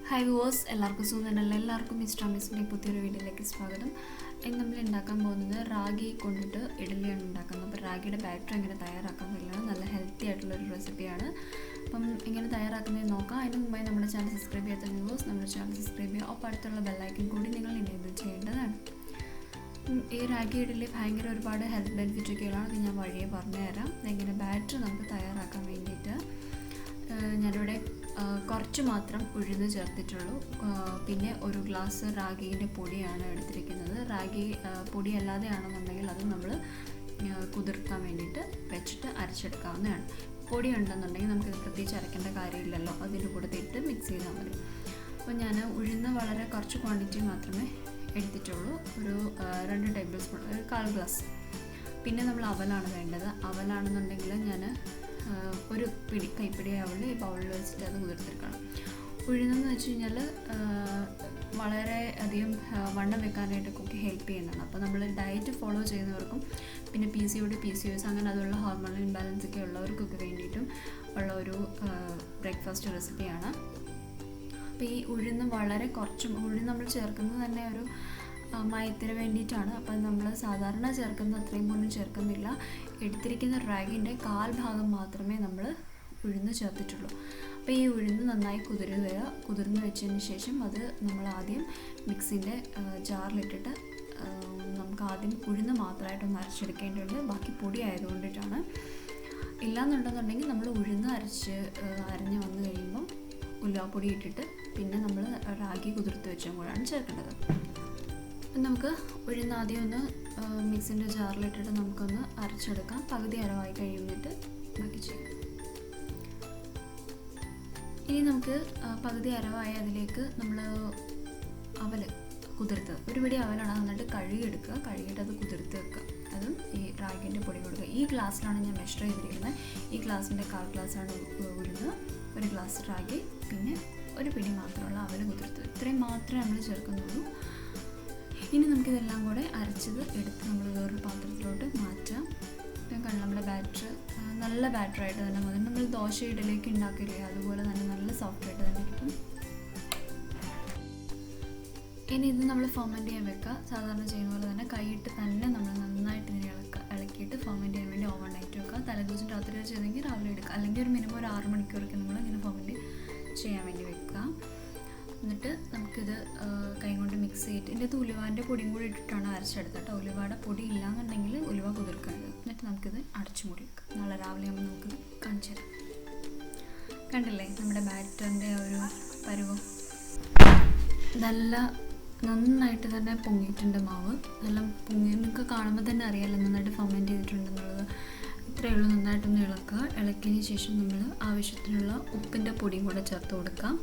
Hi viewers, എല്ലാവർക്കും സുഖം എല്ലാവർക്കും മിസ്സിന്റെ പുതിയൊരു വീഡിയോയിലേക്ക് സ്വാഗതം. ഇന്ന് നമ്മൾ ഉണ്ടാക്കാൻ പോകുന്നത് റാഗി കൊണ്ടിട്ട് ഇഡ്ഡലിയാണ് ഉണ്ടാക്കുന്നത്. അപ്പോൾ റാഗിയുടെ ബാറ്റർ എങ്ങനെ തയ്യാറാക്കാമെന്നുള്ളത് നല്ല ഹെൽത്തി ആയിട്ടുള്ള ഒരു റെസിപ്പിയാണ്. അപ്പം എങ്ങനെ തയ്യാറാക്കുന്നതെന്ന് നോക്കാം. അതിന് മുമ്പായി നമ്മുടെ ചാനൽ സബ്സ്ക്രൈബ് ചെയ്യാത്ത വ്യൂവേഴ്സ് നമ്മുടെ ചാനൽ സബ്സ്ക്രൈബ് ചെയ്യുക. അപ്പോൾ അടുത്തുള്ള ബെല്ലൈക്കൺ കൂടി നിങ്ങൾ എനേബിൾ ചെയ്യേണ്ടതാണ്. ഈ റാഗി ഇഡ്ഡലി ഭയങ്കര ഒരുപാട് ഹെൽത്ത് ബെനിഫിറ്റ് ഒക്കെയുള്ളതാണ്. അത് ഞാൻ വഴിയെ പറഞ്ഞുതരാം. എങ്ങനെ ബാറ്റർ നമുക്ക് തയ്യാറാക്കാൻ വേണ്ടിയിട്ട് ഞാനിവിടെ കുറച്ച് മാത്രം ഉഴുന്ന് ചേർത്തിട്ടുള്ളൂ. പിന്നെ ഒരു ഗ്ലാസ് റാഗീൻ്റെ പൊടിയാണ് എടുത്തിരിക്കുന്നത്. റാഗി പൊടി അല്ലാതെയാണെന്നുണ്ടെങ്കിൽ അത് നമ്മൾ കുതിർക്കാൻ വേണ്ടിയിട്ട് വെച്ചിട്ട് അരച്ചെടുക്കാവുന്നതാണ്. പൊടി ഉണ്ടെന്നുണ്ടെങ്കിൽ നമുക്കിത് പ്രത്യേകിച്ച് അരയ്ക്കേണ്ട കാര്യമില്ലല്ലോ, അതിൻ്റെ കൂടെ ഇട്ട് മിക്സ് ചെയ്താൽ മതി. അപ്പോൾ ഞാൻ ഉഴുന്ന് വളരെ കുറച്ച് ക്വാണ്ടിറ്റി മാത്രമേ എടുത്തിട്ടുള്ളൂ. ഒരു 2 ടേബിൾ സ്പൂൺ, ഒരു 1/4 ഗ്ലാസ്. പിന്നെ നമ്മൾ അവലാണ് വേണ്ടത്. അവലാണെന്നുണ്ടെങ്കിൽ ഞാൻ ഒരു കൈപ്പിടി അവൽ ഈ ബൗളിൽ വെച്ചിട്ട് അത് കുതിർത്തെടുക്കണം. ഉഴുന്നെന്ന് വെച്ച് കഴിഞ്ഞാൽ വളരെ അധികം വണ്ണം വെക്കാനായിട്ടൊക്കെ ഹെൽപ്പ് ചെയ്യുന്നതാണ്. അപ്പോൾ നമ്മൾ ഡയറ്റ് ഫോളോ ചെയ്യുന്നവർക്കും പിന്നെ PCOS അങ്ങനെ അതുള്ള ഹോർമോണൽ ഇംബാലൻസ് ഒക്കെ ഉള്ളവർക്കൊക്കെ വേണ്ടിയിട്ടും ഉള്ള ഒരു ബ്രേക്ക്ഫാസ്റ്റ് റെസിപ്പിയാണ്. അപ്പോൾ ഈ ഉഴുന്ന് വളരെ കുറച്ചും ഉഴുന്ന് നമ്മൾ ചേർക്കുന്നത് തന്നെ ഒരു മയത്തിന് വേണ്ടിയിട്ടാണ്. അപ്പം നമ്മൾ സാധാരണ ചേർക്കുന്ന അത്രയും പോലും ചേർക്കുന്നില്ല. എടുത്തിരിക്കുന്ന റാഗിൻ്റെ 1/4 ഭാഗം മാത്രമേ നമ്മൾ ഉഴുന്ന് ചേർത്തിട്ടുള്ളൂ. അപ്പോൾ ഈ ഉഴുന്ന് നന്നായി കുതിർന്ന് വെച്ചതിന് ശേഷം അത് നമ്മൾ ആദ്യം മിക്സിൻ്റെ ജാറിലിട്ടിട്ട് നമുക്ക് ആദ്യം ഉഴുന്ന് മാത്രമായിട്ടൊന്ന് അരച്ചെടുക്കേണ്ടതുണ്ട്. ബാക്കി പൊടി ആയതുകൊണ്ടിട്ടാണ്. ഇല്ലാന്നുണ്ടെന്നുണ്ടെങ്കിൽ നമ്മൾ ഉഴുന്ന് അരഞ്ഞ് വന്നു കഴിയുമ്പം ഉലുവാപ്പൊടി ഇട്ടിട്ട് പിന്നെ നമ്മൾ റാഗി കുതിർത്ത് വെച്ചും കൂടാണ് ചേർക്കേണ്ടത്. നമുക്ക് ഉഴുന്ന് ആദ്യം ഒന്ന് മിക്സിൻ്റെ ജാറിലിട്ടിട്ട് നമുക്കൊന്ന് അരച്ചെടുക്കാം. പകുതി അരവായി കഴിയുന്നിട്ട് ബാക്കി ചെയ്യാം. ഇനി നമുക്ക് പകുതി അരവായ അതിലേക്ക് നമ്മൾ അവൽ കുതിർത്ത് ഒരു പിടി അവലാണ് എന്നിട്ട് കഴുകിയെടുക്കുക. കഴുകിയിട്ട് അത് കുതിർത്ത് വെക്കുക. അതും ഈ റാഗിൻ്റെ പൊടി കൊടുക്കുക. ഈ ഗ്ലാസ്സിലാണ് ഞാൻ മെഷർ ചെയ്തിരിക്കുന്നത്. ഈ ഗ്ലാസ്സിൻ്റെ 1/4 ഗ്ലാസ്സാണ് ഉഴുന്ന്, 1 ഗ്ലാസ് റാഗി, പിന്നെ ഒരു പിടി മാത്രമുള്ള അവൽ കുതിർത്ത്. ഇത്രയും മാത്രമേ നമ്മൾ ചേർക്കുന്നുള്ളൂ. ഇനി നമുക്കിതെല്ലാം കൂടെ അരച്ചത് എടുത്ത് നമ്മൾ വേറൊരു പാത്രത്തിലോട്ട് മാറ്റാം. കാരണം നമ്മുടെ ബാറ്റർ നല്ല ബാറ്ററായിട്ട് തന്നെ മതി. നമ്മൾ ദോശ ഇഡലിയൊക്കെ ഉണ്ടാക്കില്ലേ, അതുപോലെ തന്നെ നല്ല സോഫ്റ്റായിട്ട് തന്നെ കിട്ടും. ഇനി ഇത് നമ്മൾ ഫെർമെൻറ്റ് ചെയ്യാൻ വെക്കുക. സാധാരണ ചെയ്യുന്ന പോലെ തന്നെ കൈയിട്ട് തന്നെ നമ്മൾ നന്നായിട്ട് ഇതിനെ ഇളക്കിയിട്ട് ഫെർമെൻറ്റ് ചെയ്യാൻ വേണ്ടി ഓവർ നൈറ്റ് വെക്കുക. തലേദിവസം രാത്രി ചെയ്തെങ്കിൽ രാവിലെ എടുക്കുക. അല്ലെങ്കിൽ ഒരു മിനിമം ഒരു 6 മണിക്കൂറൊക്കെ നമ്മൾ ഇങ്ങനെ ഫെർമെൻറ്റ് ചെയ്യാൻ വേണ്ടി വെക്കുക. എന്നിട്ട് നമുക്കിത് കൈ കൊണ്ട് മിക്സ് ചെയ്തിട്ട് ഇതിൻ്റെ ഉലുവാൻ്റെ പൊടിയും കൂടി ഇട്ടിട്ടാണ് അരച്ചെടുത്തത് കേട്ടോ. ഉലുവയുടെ പൊടി ഇല്ലാന്നുണ്ടെങ്കിൽ ഉലുവ കുതിർക്കേണ്ടത്. എന്നിട്ട് നമുക്കിത് അടച്ചു മൂടി വെക്കാം. നാളെ രാവിലെ ആകുമ്പോൾ നമുക്കിത് കാണിച്ചു തരാം. കണ്ടില്ലേ നമ്മുടെ ബാറ്ററിൻ്റെ ഒരു പരുവം നന്നായിട്ട് തന്നെ പൊങ്ങിയിട്ടുണ്ട്. മാവ് നല്ല പൊങ്ങി, നിങ്ങൾക്ക് കാണുമ്പോൾ തന്നെ അറിയാമല്ലോ നന്നായിട്ട് ഫെർമെൻറ്റ് ചെയ്തിട്ടുണ്ടെന്നുള്ളത്. ഇത്രയേ ഉള്ളൂ. നന്നായിട്ടൊന്ന് ഇളക്കുക. ഇളക്കിയതിന് ശേഷം നമ്മൾ ആവശ്യത്തിനുള്ള ഉപ്പിൻ്റെ പൊടിയും കൂടെ ചേർത്ത് കൊടുക്കാം.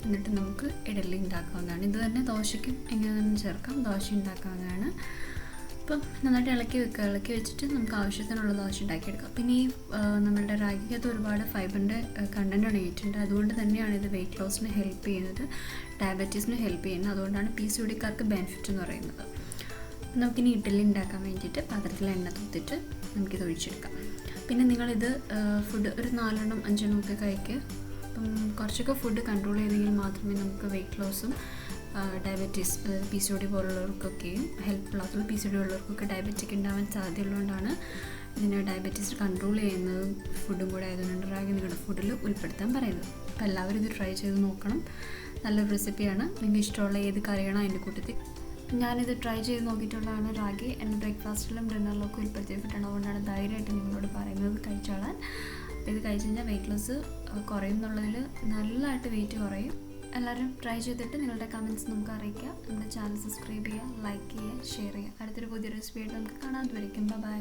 എന്നിട്ട് നമുക്ക് ഇഡ്ഡലി ഉണ്ടാക്കാവുന്നതാണ്. ഇത് തന്നെ ദോശയ്ക്കും എങ്ങനെ തന്നെ ചേർക്കാം. ദോശ ഉണ്ടാക്കാവുന്നതാണ്. അപ്പം നന്നായിട്ട് ഇളക്കി വെക്കുക. ഇളക്കി വെച്ചിട്ട് നമുക്ക് ആവശ്യത്തിനുള്ള ദോശ ഉണ്ടാക്കിയെടുക്കാം. പിന്നെ ഈ നമ്മളുടെ റാഗിക്കകത്ത് ഒരുപാട് ഫൈബറിൻ്റെ കണ്ടൻറ്റ് അടങ്ങിയിട്ടുണ്ട്. അതുകൊണ്ട് തന്നെയാണ് ഇത് വെയിറ്റ് ലോസിന് ഹെൽപ്പ് ചെയ്യുന്നത്, ഡയബറ്റീസിന് ഹെൽപ്പ് ചെയ്യുന്നത്. അതുകൊണ്ടാണ് PCODക്കാർക്ക് ബെനിഫിറ്റ് എന്ന് പറയുന്നത്. നമുക്കിനി ഇഡ്ഡലി ഉണ്ടാക്കാൻ വേണ്ടിയിട്ട് പാത്രത്തിൽ എണ്ണ തൂത്തിട്ട് നമുക്കിത് ഒഴിച്ചെടുക്കാം. പിന്നെ നിങ്ങളിത് ഫുഡ് ഒരു 4 5 ഒക്കെ കഴിക്കുക. അപ്പം കുറച്ചൊക്കെ ഫുഡ് കൺട്രോൾ ചെയ്തെങ്കിൽ മാത്രമേ നമുക്ക് വെയിറ്റ് ലോസും ഡയബറ്റീസ് PCOD പോലുള്ളവർക്കൊക്കെയും ഹെൽപ്ഫുൾ ആയിട്ടുള്ള PCOD ഉള്ളവർക്കൊക്കെ ഡയബറ്റിക് ഉണ്ടാവാൻ സാധ്യതയുള്ളതുകൊണ്ടാണ് ഇതിനെ ഡയബറ്റീസ് കൺട്രോൾ ചെയ്യുന്നതും ഫുഡും കൂടെ ആയതുകൊണ്ട് റാഗി നിങ്ങളുടെ ഫുഡിൽ ഉൾപ്പെടുത്താൻ പറയുന്നത്. അപ്പോൾ എല്ലാവരും ഇത് ട്രൈ ചെയ്ത് നോക്കണം. നല്ലൊരു റെസിപ്പിയാണ്. നിങ്ങൾക്ക് ഇഷ്ടമുള്ള ഏത് കറിയാണോ അതിൻ്റെ കൂട്ടത്തിൽ. ഞാനിത് ട്രൈ ചെയ്ത് നോക്കിയിട്ടുള്ളതാണ്. റാഗി എൻ്റെ ബ്രേക്ക്ഫാസ്റ്റിലും ഡിന്നറിലൊക്കെ ഉൾപ്പെടുത്തിയിട്ടുണ്ട്. അതുകൊണ്ടാണ് ധൈര്യമായിട്ട് നിങ്ങളോട് പറയുന്നത് കഴിച്ചോളാൻ. അപ്പോൾ ഇത് കഴിച്ച് കഴിഞ്ഞാൽ വെയിറ്റ് ലോസ് കുറയും എന്നുള്ളതിൽ നല്ലതായിട്ട് വെയിറ്റ് കുറയും. എല്ലാവരും ട്രൈ ചെയ്തിട്ട് നിങ്ങളുടെ കമൻറ്റ്സ് നമുക്ക് അറിയിക്കുക. നമ്മുടെ ചാനൽ സബ്സ്ക്രൈബ് ചെയ്യുക, ലൈക്ക് ചെയ്യുക, ഷെയർ ചെയ്യുക. അടുത്തൊരു പുതിയ റെസിപ്പി ആയിട്ട് നമുക്ക് കാണാൻ വരയ്ക്കും. ബൈ.